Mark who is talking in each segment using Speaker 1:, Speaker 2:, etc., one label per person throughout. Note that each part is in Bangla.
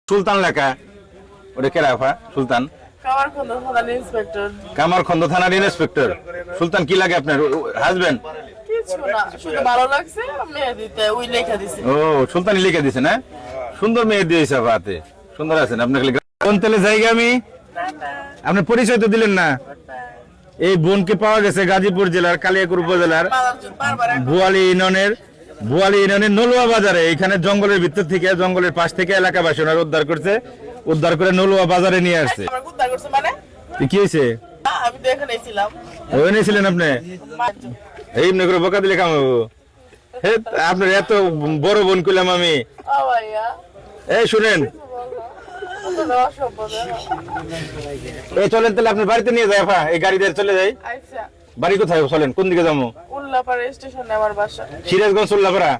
Speaker 1: সুলতান লেখা ওটা কে রাফা সুলতান কামারখন্দ থানার ইন্সপেক্টর সুলতান কি লাগে আপনার হাজবেন্ড? ও সুলতানি লিখে দিছে না? সুন্দর মেয়ে দিয়েছে হাতে, সুন্দর আছেন আপনি। কোন তেলে জায়গা আমি আপনার পরিচয় তো দিলেন না। এই বোনকে পাওয়া গেছে গাজীপুর জেলার কালিয়াকৈর উপজেলার বোয়ালি ইউনিয়নের নলুয়া বাজারে। এখানে জঙ্গলের ভিতর থেকে, জঙ্গলের পাশ থেকে এলাকাবাসী ওনারা উদ্ধার করছে, উদ্ধার করে নলুয়া বাজারে নিয়ে আসছে। কি হয়েছে? ওই নিয়েছিলেন আপনি? এই মনে করে বোকা দিলে কামাবো। আপনার এত বড় বোন করলাম আমি। এই শুনেন, এই চলেন তাহলে আপনার বাড়িতে নিয়ে যায়। এই গাড়ি দিয়ে চলে যাই। বাড়ি কোথায়? চলেন, কোন দিকে যাবো?
Speaker 2: উল্লাপাড়া স্টেশনে আমার বাসা।
Speaker 1: সিরাজগঞ্জ উল্লাপাড়া।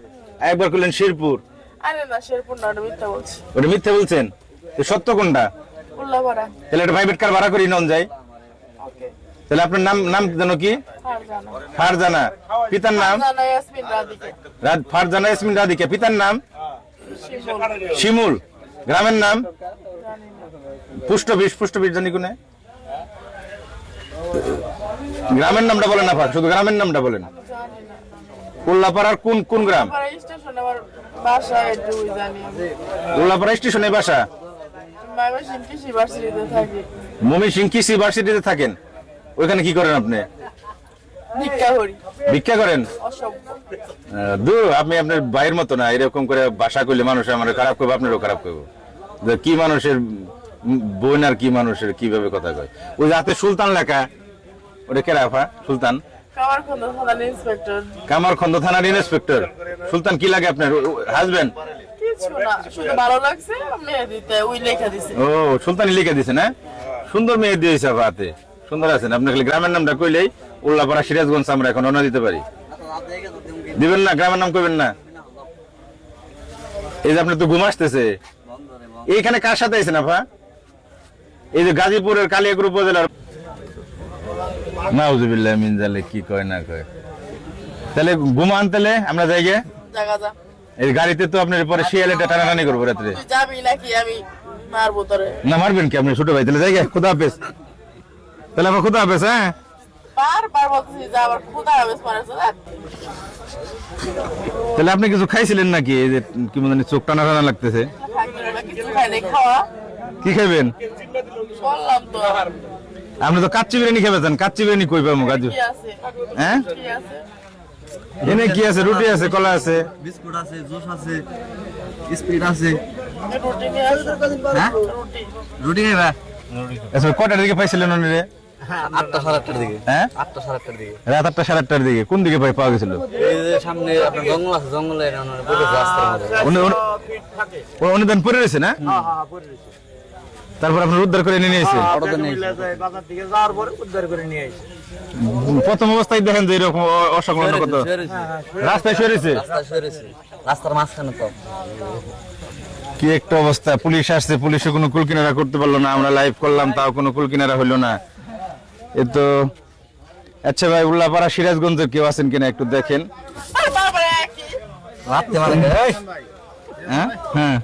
Speaker 1: একবার করলেন শেরপুর।
Speaker 2: আরে না, শেরপুর না, ওটা মিথ্যা বলছি।
Speaker 1: ওটা মিথ্যা বলছেন? সত্য কোনটা?
Speaker 2: উল্লাপাড়া।
Speaker 1: তাহলে একটা প্রাইভেট কার ভাড়া করি নন যায়। তাহলে আপনার নাম জানো কি? ফারজানা। পিতার নাম? ফারজানা ইয়াসমিন রাধিকা। পিতার নাম? শিমুল। গ্রামের নাম? পুষ্টবিষ জানি কোনে? গ্রামের নামটা বলেন না, শুধু গ্রামের নামটা বলেন। উল্লাপাড়ার কোন গ্রাম? উল্লাপাড়া স্টেশনে বাসা। ময়মনসিংহ কৃষি ভার্সিটিতে থাকেন? ওইখানে কি করেন আপনি? ভিক্ষা করেন? আপনি আপনার ভাইয়ের মতো না। এরকম করে বাসা করলে মানুষ আমার খারাপ করবো, আপনারও খারাপ করবো। কি মানুষের বোন আর কি মানুষের কিভাবে কথা কয়। ওই হাতে সুলতান লেখা ওটা কে রাফা সুলতান? কামারখন্দ থানার ইন্সপেক্টর সুলতান কি লাগে আপনার হাজবেন্ড? ও সুলতানি লিখে দিছে না? সুন্দর মেয়ে দিয়েছে হাতে, সুন্দর আছেন আপনি। গ্রামের নামটা কইলেই উল্লাপাড়া সিরাজগঞ্জ আমরা এখন অন্য দিতে পারি। দিবেন না? গ্রামের নাম কইবেন না? এই যে আপনার তো ঘুম আসতেছে। এইখানে কার সাথে আছেন আপা? এই যে গাজীপুরের কালিয়াকৈর উপজেলার। নাউজুবিল্লাহ মিন জালিক, কি কয় না কয়। তাহলে ঘুমান, তাহলে আমরা যাই গে। এই গাড়িতে তো আপনার পরে শিয়ালেটা টানাটানি করবো রাত্রে। না মারবেন কি আপনি ছোট ভাই? তাহলে যাই গে। খুদা হাফেজ। তাহলে আমার খুদা হাফেজ। হ্যাঁ তাহলে আপনি কিছু খাইছিলেন নাকি? এই যে কি মানে চোখ টানা টানা লাগতেছে। কি খাইবেন? আপনি তো কাচ্চি বিরিয়ানি খাবেন। কাচ্চি বিরিয়ানি কই পাবো গাজু? হ্যাঁ এনে কি আছে? রুটি আছে, কলা আছে,
Speaker 3: বিস্কুট আছে, জুস আছে, স্প্রিট আছে। রুটি খাইবা?
Speaker 1: আচ্ছা কটার দিকে পাইছিলেন ওনারে?
Speaker 3: 8টা 8:30টার দিকে।
Speaker 1: হ্যাঁ
Speaker 3: 8টা 8:30টার দিকে।
Speaker 1: রাত 8টা 8:30টার দিকে। কোন দিকে পাওয়া গেছিল?
Speaker 3: এই যে সামনে আপনার জঙ্গল আছে, জঙ্গলের রাস্তার মধ্যে।
Speaker 1: অনুদান পড়ে রয়েছে না? তারপর আপনার উদ্ধার করে নিয়ে এসেছে। প্রথম অবস্থায় দেখেন যে এরকম অসংলগ্ন কত রাস্তায় সরেছে,
Speaker 3: রাস্তার মাঝখানে। তো
Speaker 1: কি একটা অবস্থা। পুলিশ আসছে, পুলিশে কোনো কুল কিনারা করতে পারলো না। আমরা লাইভ করলাম, তাও কোনো কুল কিনারা হইলো না। এ তো আচ্ছা ভাই, উল্লাপাড়া সিরাজগঞ্জের কেউ আছেন কিনা একটু দেখেন। হ্যাঁ হ্যাঁ